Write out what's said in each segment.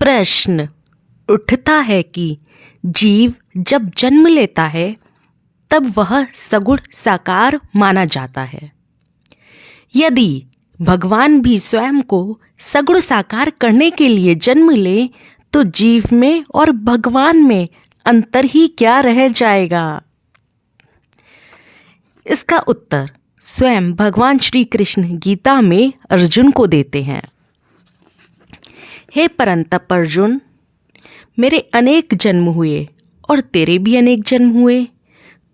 प्रश्न उठता है कि जीव जब जन्म लेता है तब वह सगुण साकार माना जाता है। यदि भगवान भी स्वयं को सगुण साकार करने के लिए जन्म ले तो जीव में और भगवान में अंतर ही क्या रह जाएगा? इसका उत्तर स्वयं भगवान श्री कृष्ण गीता में अर्जुन को देते हैं। हे परंतप अर्जुन, मेरे अनेक जन्म हुए और तेरे भी अनेक जन्म हुए।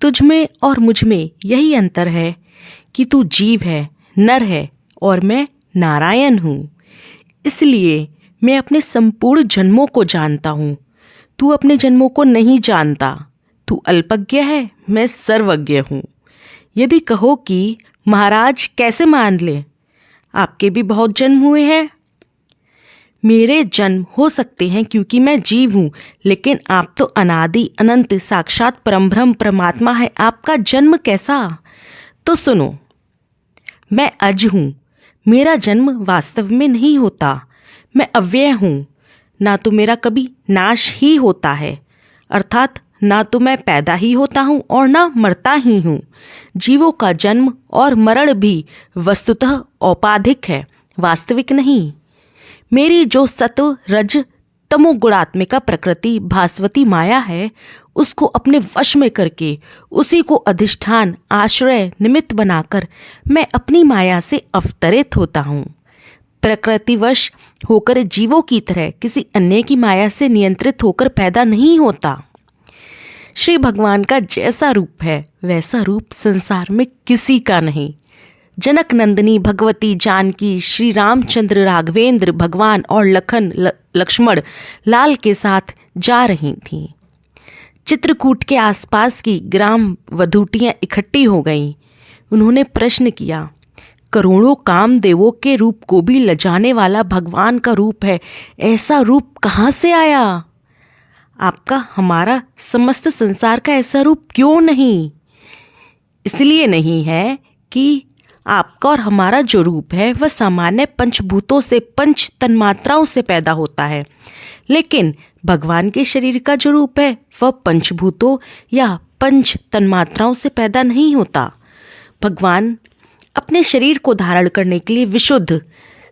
तुझ में और मुझ में यही अंतर है कि तू जीव है, नर है और मैं नारायण हूँ। इसलिए मैं अपने संपूर्ण जन्मों को जानता हूँ, तू अपने जन्मों को नहीं जानता। तू अल्पज्ञ है, मैं सर्वज्ञ हूँ। यदि कहो कि महाराज कैसे मान ले, आपके भी बहुत जन्म हुए हैं। मेरे जन्म हो सकते हैं क्योंकि मैं जीव हूँ, लेकिन आप तो अनादि अनंत साक्षात परमब्रह्म परमात्मा है। आपका जन्म कैसा? तो सुनो, मैं अज हूँ। मेरा जन्म वास्तव में नहीं होता। मैं अव्यय हूँ, ना तो मेरा कभी नाश ही होता है, अर्थात ना तो मैं पैदा ही होता हूँ और ना मरता ही हूँ। जीवों का जन्म और मरण भी वस्तुतः औपाधिक है, वास्तविक नहीं। मेरी जो सत्व रज तमो गुणात्मिका प्रकृति भास्वती माया है, उसको अपने वश में करके उसी को अधिष्ठान आश्रय निमित्त बनाकर मैं अपनी माया से अवतरित होता हूँ। प्रकृतिवश होकर जीवों की तरह किसी अन्य की माया से नियंत्रित होकर पैदा नहीं होता। श्री भगवान का जैसा रूप है वैसा रूप संसार में किसी का नहीं। जनक नंदिनी भगवती जानकी श्री रामचंद्र राघवेंद्र भगवान और लखन लक्ष्मण लाल के साथ जा रही थीं। चित्रकूट के आसपास की ग्राम वधूटियाँ इकट्ठी हो गईं। उन्होंने प्रश्न किया, करोड़ों कामदेवों के रूप को भी लजाने वाला भगवान का रूप है, ऐसा रूप कहाँ से आया? आपका हमारा समस्त संसार का ऐसा रूप क्यों नहीं? इसलिए नहीं है कि आपका और हमारा जो रूप है वह सामान्य पंचभूतों से, पंच तन्मात्राओं से पैदा होता है, लेकिन भगवान के शरीर का जो रूप है वह पंचभूतों या पंच तन्मात्राओं से पैदा नहीं होता। भगवान अपने शरीर को धारण करने के लिए विशुद्ध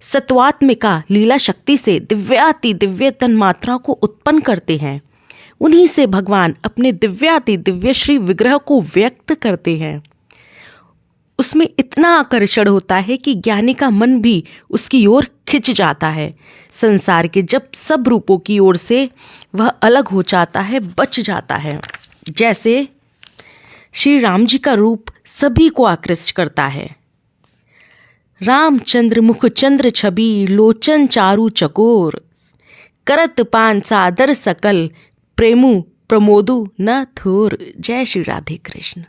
सत्वात्मिका लीला शक्ति से दिव्याति दिव्य तन्मात्राओं को उत्पन्न करते हैं। उन्हीं से भगवान अपने दिव्याति दिव्य श्री विग्रह को व्यक्त करते हैं। उसमें इतना आकर्षण होता है कि ज्ञानी का मन भी उसकी ओर खिंच जाता है। संसार के जब सब रूपों की ओर से वह अलग हो जाता है, बच जाता है। जैसे श्री राम जी का रूप सभी को आकृष्ट करता है। रामचंद्र मुख चंद्र छवि, लोचन चारु चकोर, करत पान सादर सकल, प्रेमु प्रमोदु न थोर। जय श्री राधे कृष्ण।